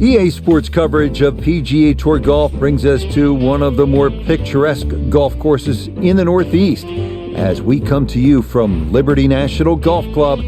EA Sports coverage of PGA Tour golf brings us to one of the more picturesque golf courses in the Northeast as we come to you from Liberty National Golf Club,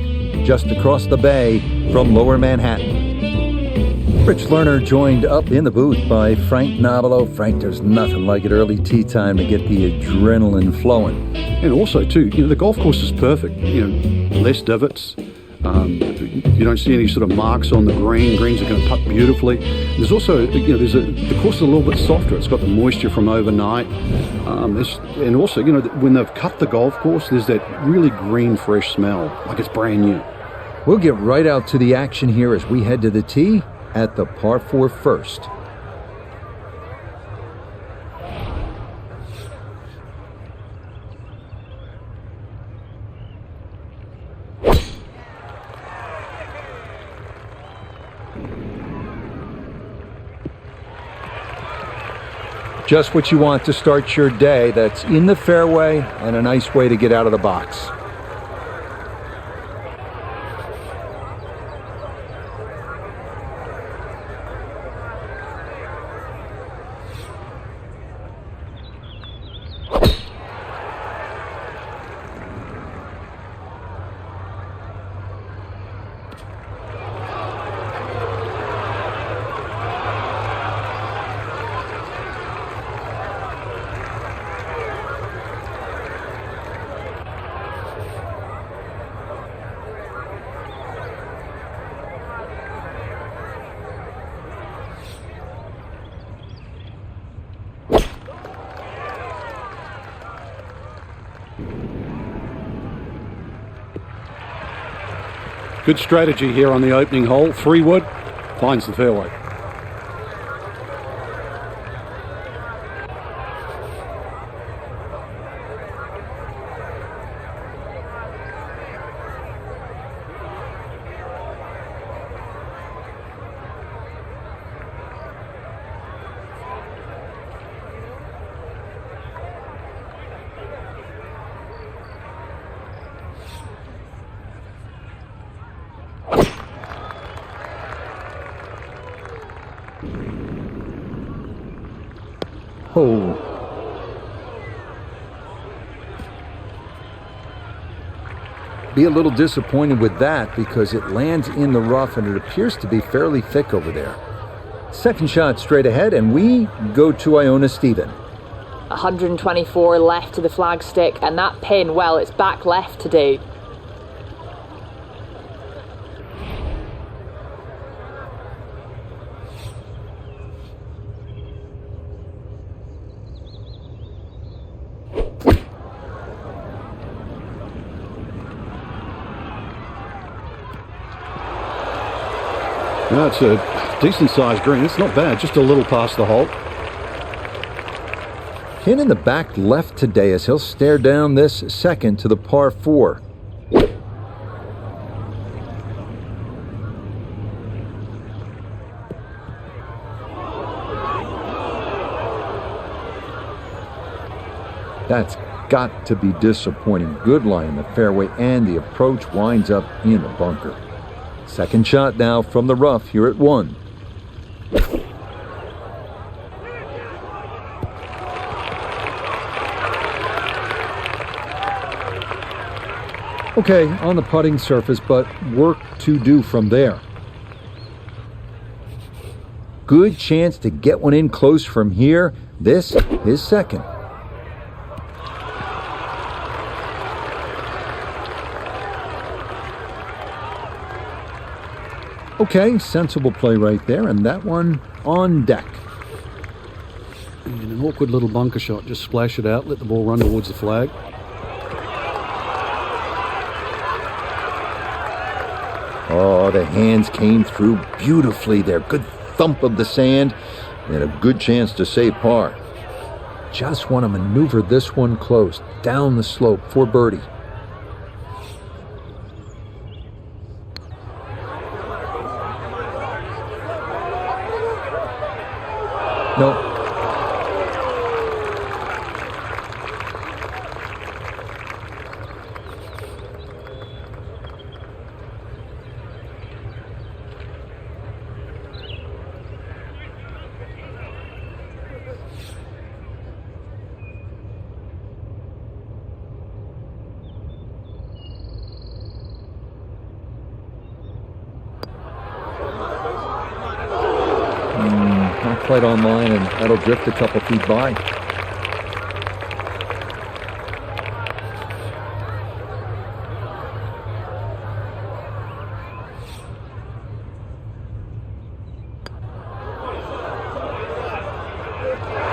just across the bay from Lower Manhattan. Rich Lerner joined up in the booth by Frank Nobilo. Frank, there's nothing like it early tee time to get the adrenaline flowing. And also, too, the golf course is perfect. Less divots. You don't see any sort of marks on the green. Greens are going to putt beautifully. There's also, the course is a little bit softer. It's got the moisture from overnight. And also, when they've cut the golf course, there's that really green, fresh smell, like it's brand new. We'll get right out to the action here as we head to the tee at the par 4 first. Just what you want to start your day. That's in the fairway and a nice way to get out of the box. Good strategy here on the opening hole. 3-wood, finds the fairway. Oh. Be a little disappointed with that because it lands in the rough and it appears to be fairly thick over there. Second shot straight ahead, and we go to Iona Stephen. 124 left to the flagstick, and that pin, well, it's back left today. That's a decent-sized green. It's not bad, just a little past the hole. Pin in the back left today as he'll stare down this second to the par 4. That's got to be disappointing. Good lie in the fairway, and the approach winds up in the bunker. Second shot now from the rough here at 1. Okay, on the putting surface, but work to do from there. Good chance to get one in close from here. This is second. Okay, sensible play right there, and that one on deck. And an awkward little bunker shot, just splash it out, let the ball run towards the flag. Oh, the hands came through beautifully there. Good thump of the sand, and a good chance to save par. Just want to maneuver this one close, down the slope for birdie. Nope. plate on line, and that'll drift a couple feet by.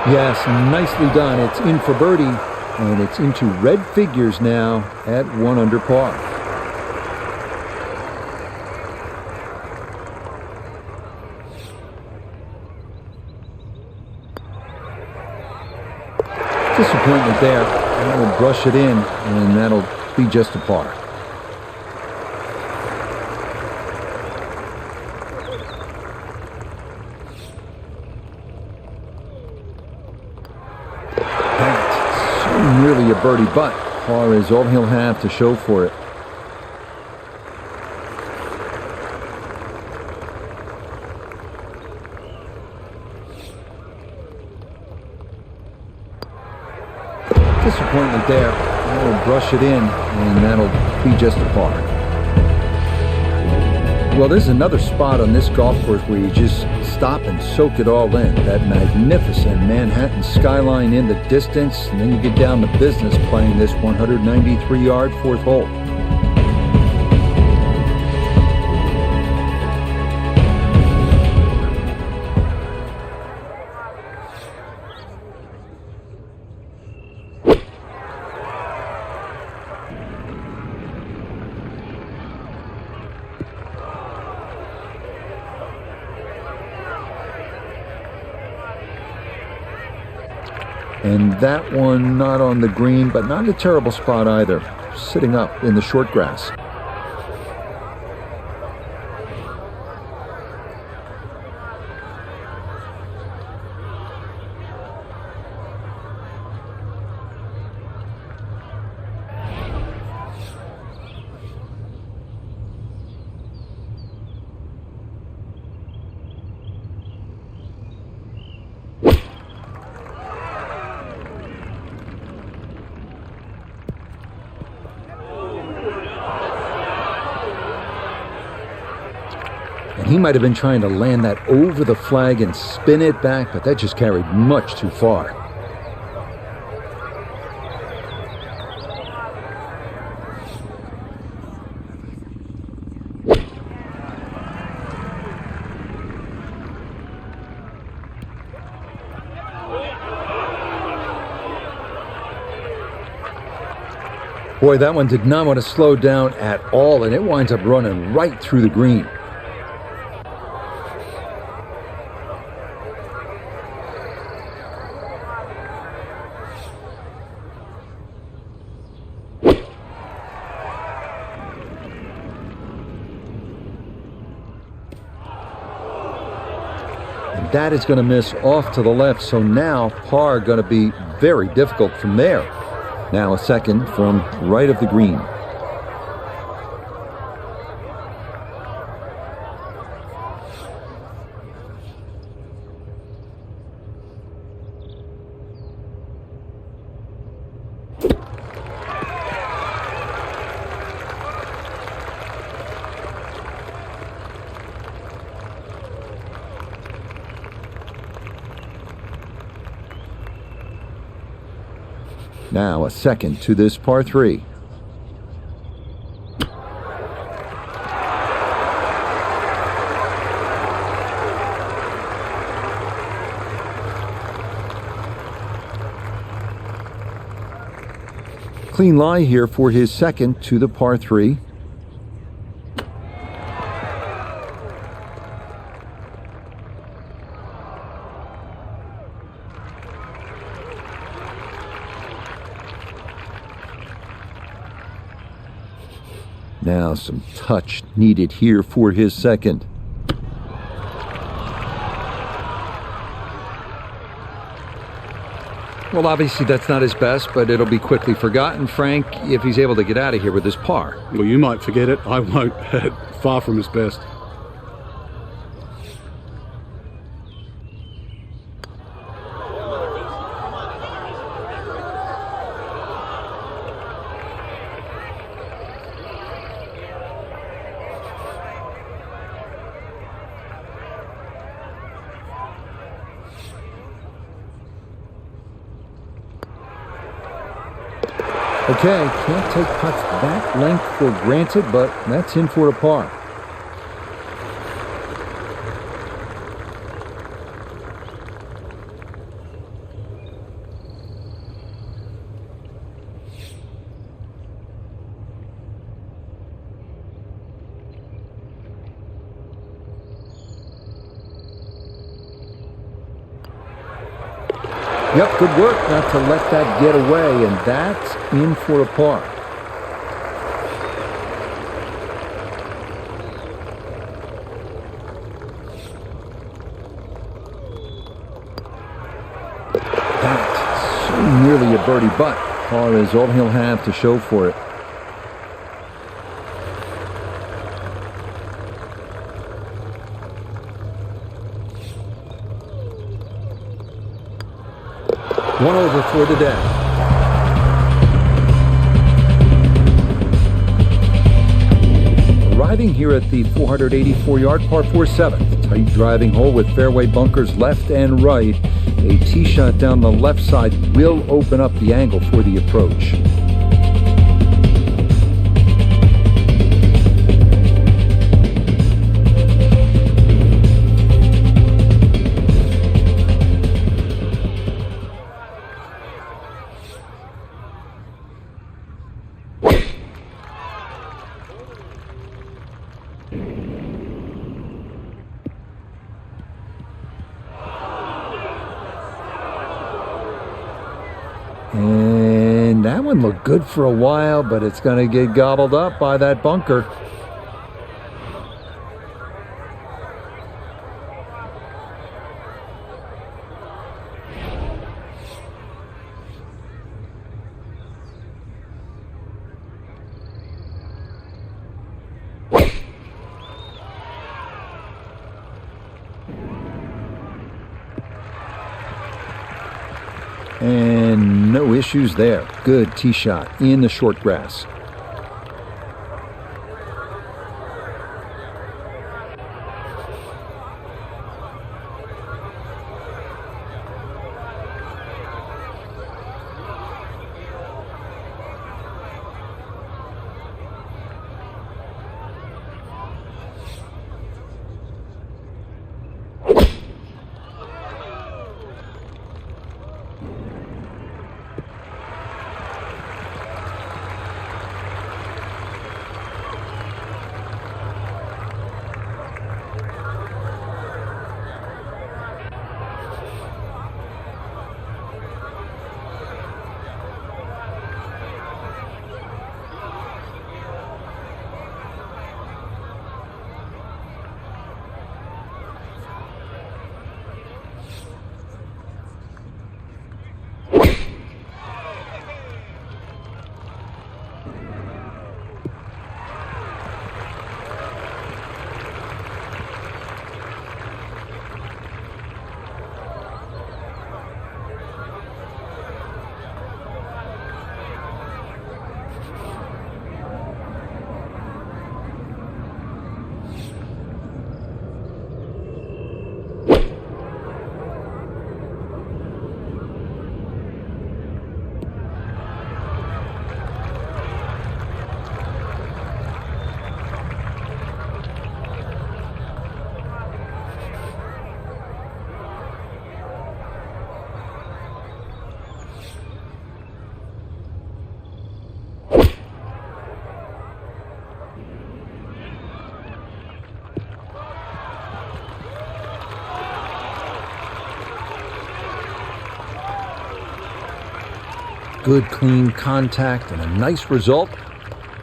Yes, nicely done. It's in for birdie, and it's into red figures now at 1 under par. Disappointment there. That'll brush it in, and that'll be just a par. Nearly a birdie, but par is all he'll have to show for it. Disappointment there. That'll brush it in, and that'll be just a par. Well, there's another spot on this golf course where you just stop and soak it all in. That magnificent Manhattan skyline in the distance, and then you get down to business playing this 193-yard fourth hole. And that one not on the green, but not in a terrible spot either, sitting up in the short grass. And he might have been trying to land that over the flag and spin it back, but that just carried much too far. Boy, that one did not want to slow down at all, and it winds up running right through the green. That is going to miss off to the left, so now par going to be very difficult from there. Now a second from right of the green. Now a second to this par 3. Clean lie here for his second to the par 3. Now some touch needed here for his second. Well, obviously that's not his best, but it'll be quickly forgotten, Frank, if he's able to get out of here with his par. Well, you might forget it. I won't. Far from his best. Okay, can't take putts that length for granted, but that's in for a par. Yep, good work not to let that get away, and that's in for a par. That's so nearly a birdie, but par is all he'll have to show for it. One over for the day. Arriving here at the 484-yard par 4 7th. Tight driving hole with fairway bunkers left and right. A tee shot down the left side will open up the angle for the approach. And that one looked good for a while, but it's going to get gobbled up by that bunker. And no issues there. Good tee shot in the short grass. Good clean contact and a nice result,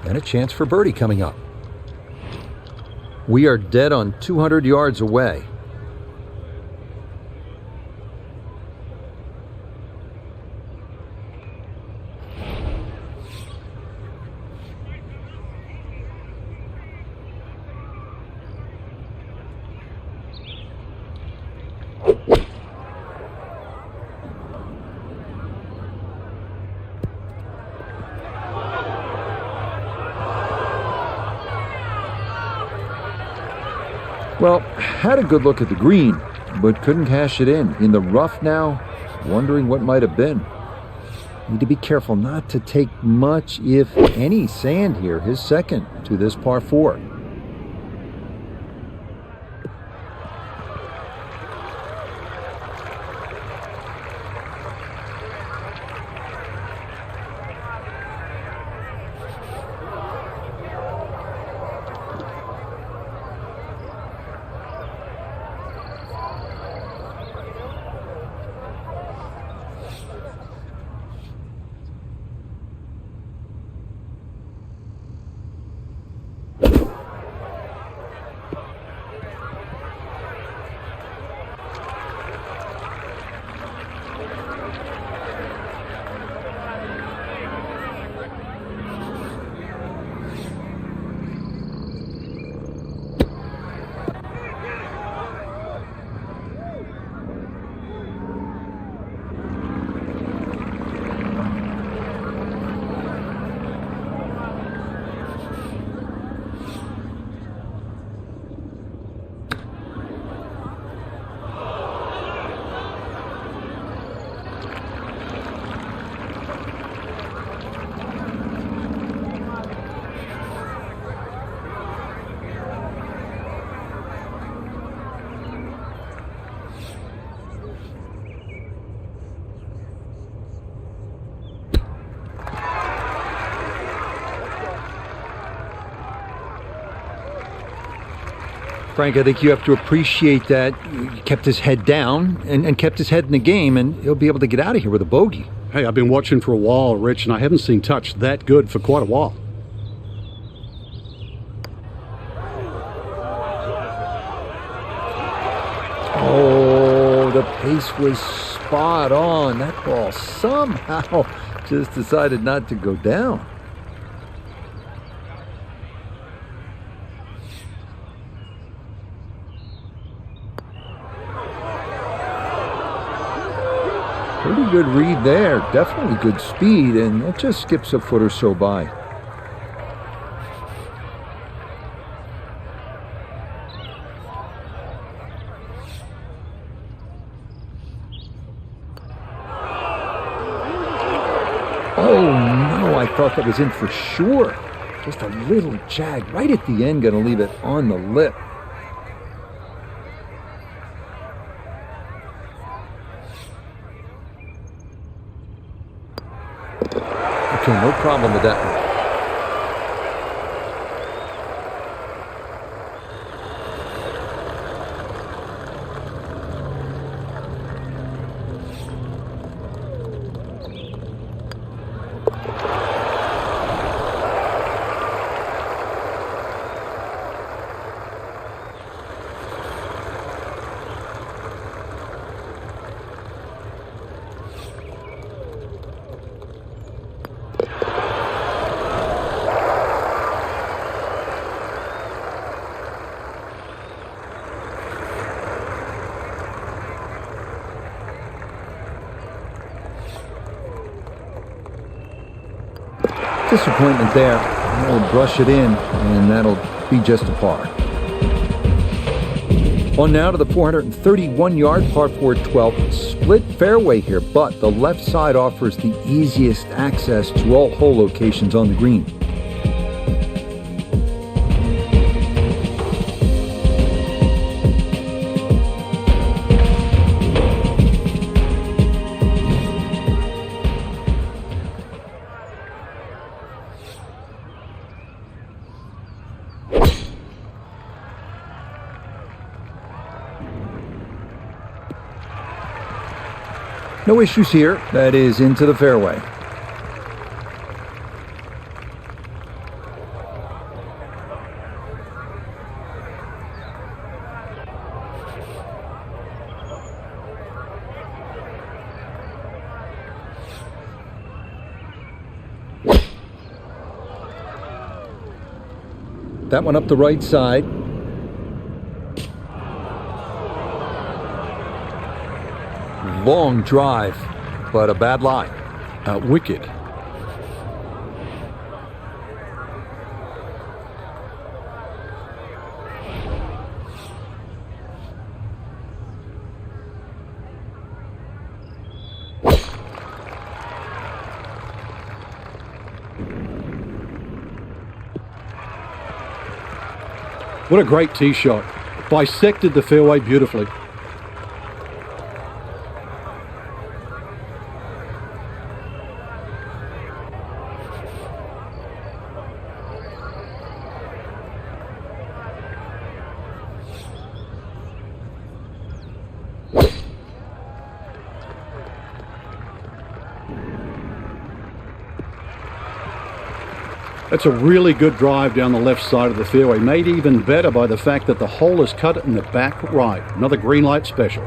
and a chance for birdie coming up. We are dead on 200 yards away. Well, had a good look at the green, but couldn't cash it in. In the rough now, wondering what might have been. Need to be careful not to take much, if any, sand here. His second to this par 4. Frank, I think you have to appreciate that he kept his head down and kept his head in the game, and he'll be able to get out of here with a bogey. Hey, I've been watching for a while, Rich, and I haven't seen touch that good for quite a while. Oh, the pace was spot on. That ball somehow just decided not to go down. Pretty good read there. Definitely good speed, and it just skips a foot or so by. Oh no, I thought that was in for sure. Just a little jag right at the end, gonna leave it on the lip. Okay, no problem with that one. Disappointment there. We'll brush it in, and that'll be just a par. On now to the 431-yard par 4 12th. Split fairway here, but the left side offers the easiest access to all hole locations on the green. No issues here. That is into the fairway. That one up the right side. Long drive, but a bad lie. Wicked. What a great tee shot. Bisected the fairway beautifully. That's a really good drive down the left side of the fairway, made even better by the fact that the hole is cut in the back right. Another green light special.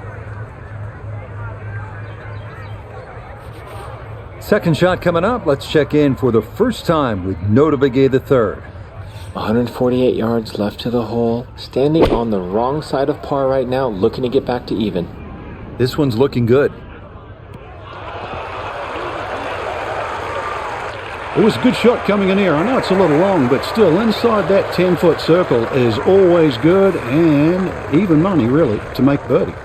Second shot coming up. Let's check in for the first time with Nota Begay III. 148 yards left to the hole. Standing on the wrong side of par right now, looking to get back to even. This one's looking good. It was a good shot coming in here. I know it's a little long, but still inside that 10-foot circle is always good, and even money, really, to make birdie.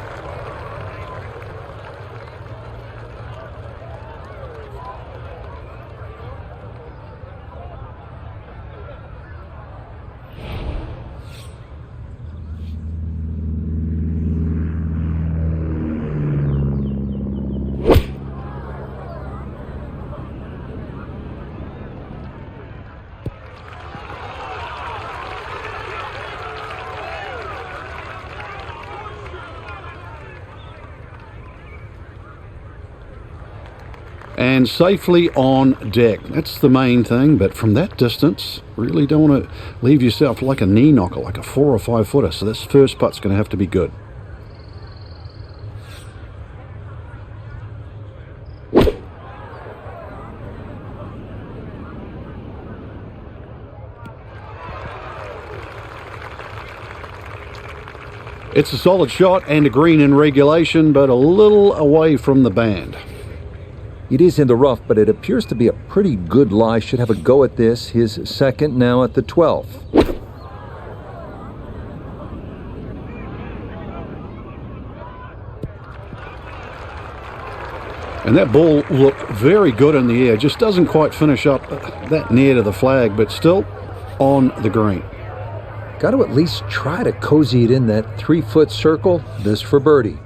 And safely on deck. That's the main thing, but from that distance, really don't want to leave yourself like a knee knocker, like a 4 or 5 footer. So this first putt's going to have to be good. It's a solid shot and a green in regulation, but a little away from the band. It is in the rough, but it appears to be a pretty good lie. Should have a go at this. His second now at the 12th. And that ball looked very good in the air. Just doesn't quite finish up that near to the flag, but still on the green. Got to at least try to cozy it in that 3-foot circle. This for birdie.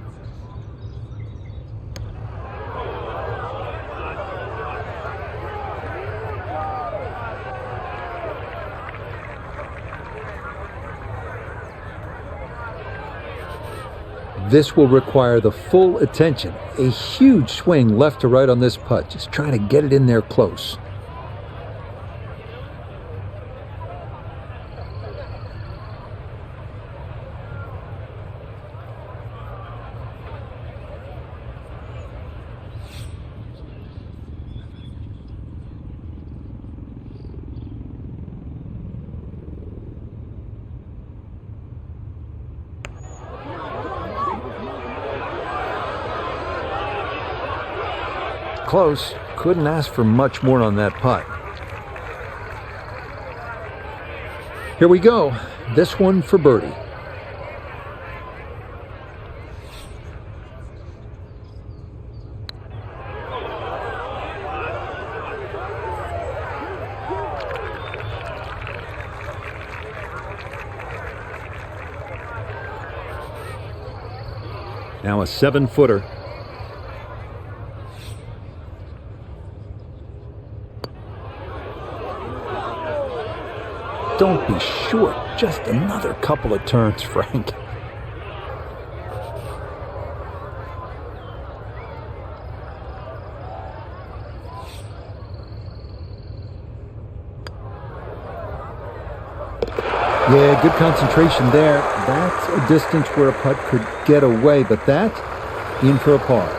This will require the full attention. A huge swing left to right on this putt. Just trying to get it in there close. Close. Couldn't ask for much more on that putt. Here we go. This one for birdie. Now a 7-footer. Don't be short. Just another couple of turns, Frank. Yeah, good concentration there. That's a distance where a putt could get away, but that in for a par.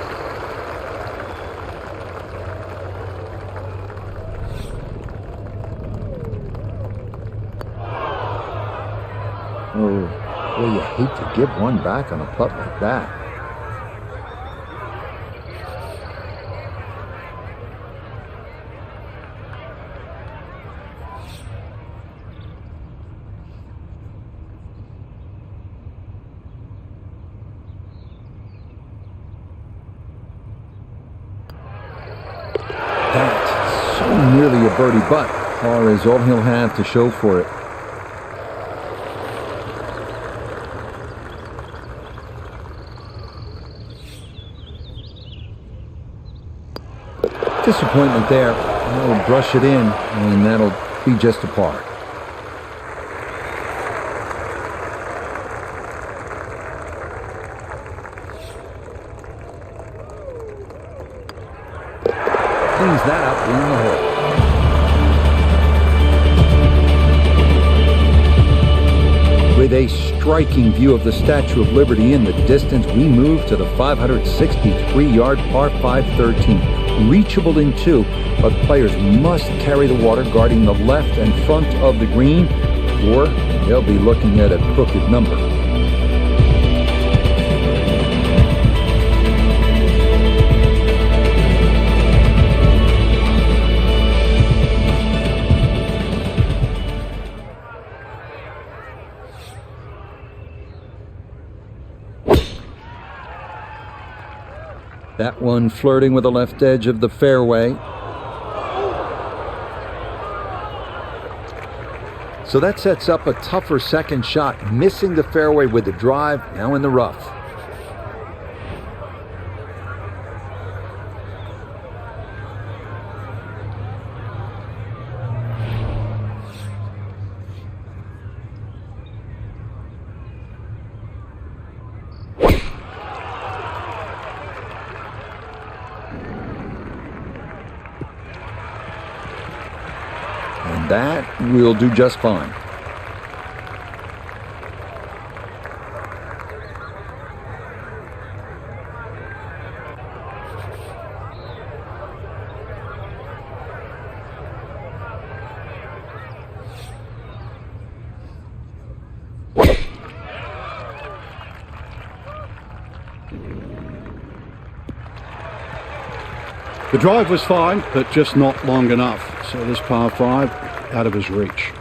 Oh, well, you hate to give one back on a putt like that. That's so nearly a birdie, but par is all he'll have to show for it. Disappointment there. He'll brush it in, and that'll be just a par. Cleans that up in the hole. With a striking view of the Statue of Liberty in the distance, we move to the 563-yard par 5 13. Reachable in two, but players must carry the water guarding the left and front of the green, or they'll be looking at a crooked number. That one flirting with the left edge of the fairway. So that sets up a tougher second shot, missing the fairway with the drive, now in the rough. And that will do just fine. The drive was fine, but just not long enough. So this par 5 out of his reach.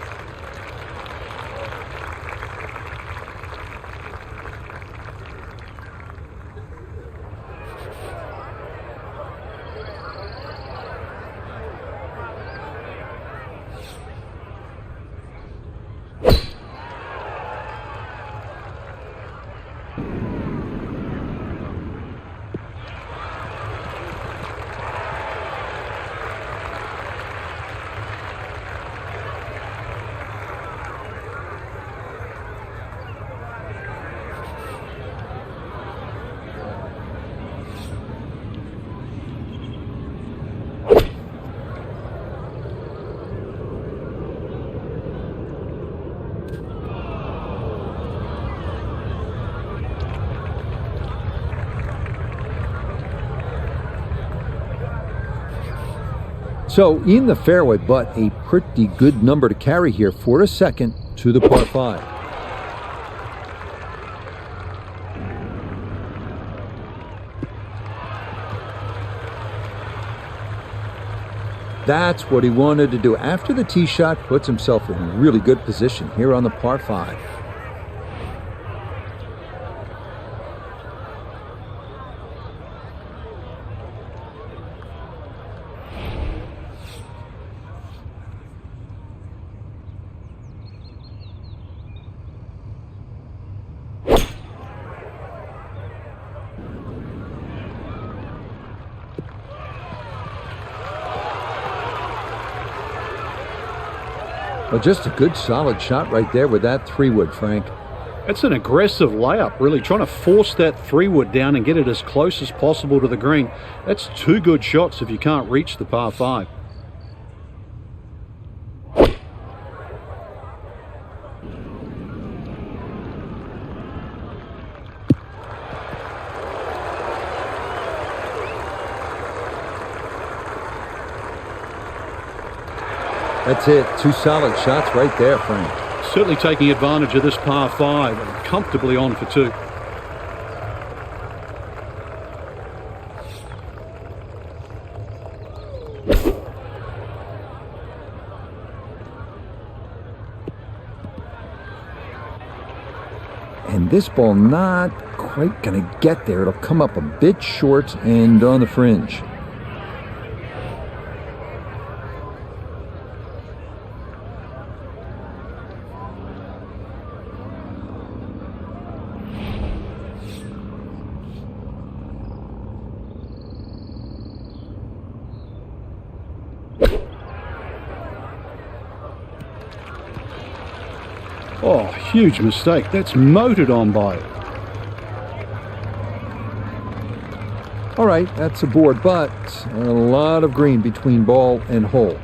So in the fairway, but a pretty good number to carry here for a second to the par 5. That's what he wanted to do. After the tee shot, puts himself in a really good position here on the par 5. Well, just a good solid shot right there with that 3-wood, Frank. It's an aggressive layup, really, trying to force that 3-wood down and get it as close as possible to the green. That's two good shots if you can't reach the par 5. That's it. Two solid shots right there, Frank. Certainly taking advantage of this par 5 and comfortably on for 2. And this ball not quite going to get there. It'll come up a bit short and on the fringe. Oh, huge mistake. That's motored on by it. All right, that's a board, but a lot of green between ball and hole.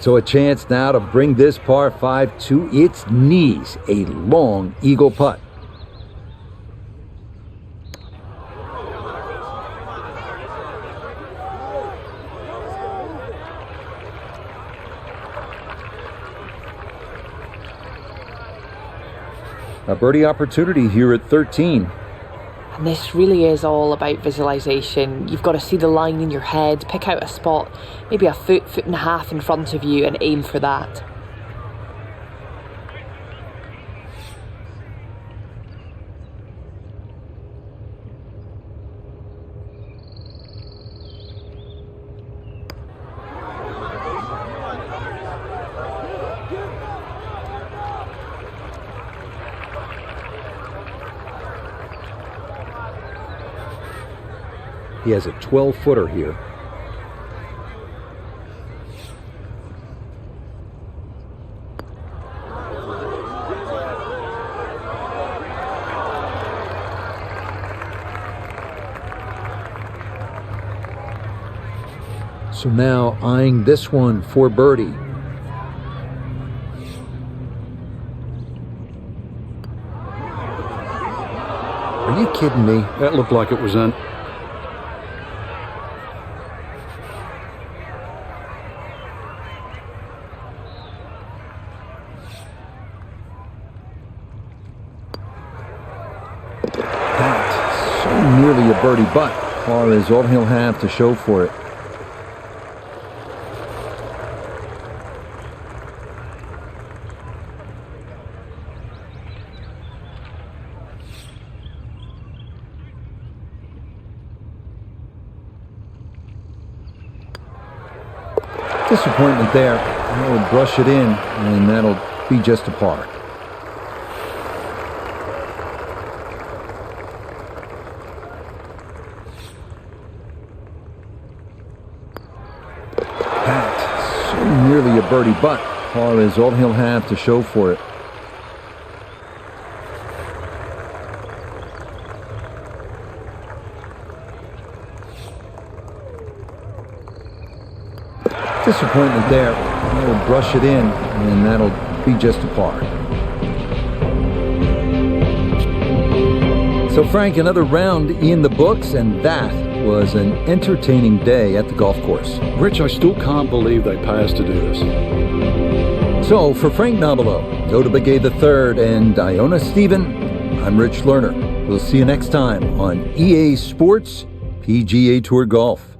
So a chance now to bring this par 5 to its knees. A long eagle putt. A birdie opportunity here at 13. And this really is all about visualization. You've got to see the line in your head, pick out a spot, maybe a foot and a half in front of you, and aim for that. He has a 12-footer here. So now eyeing this one for birdie. Are you kidding me? That looked like it was in. Pat, so nearly a birdie, but par is all he'll have to show for it. Disappointment there. He'll brush it in, and that'll be just a par. Pat, so nearly a birdie, but par is all he'll have to show for it. Disappointment there. He'll brush it in, and that'll be just a par. So, Frank, another round in the books, and that was an entertaining day at the golf course. Rich, I still can't believe they pay us to do this. So, for Frank Nobilo, Joe Begay III, and Iona Stephen, I'm Rich Lerner. We'll see you next time on EA Sports PGA Tour Golf.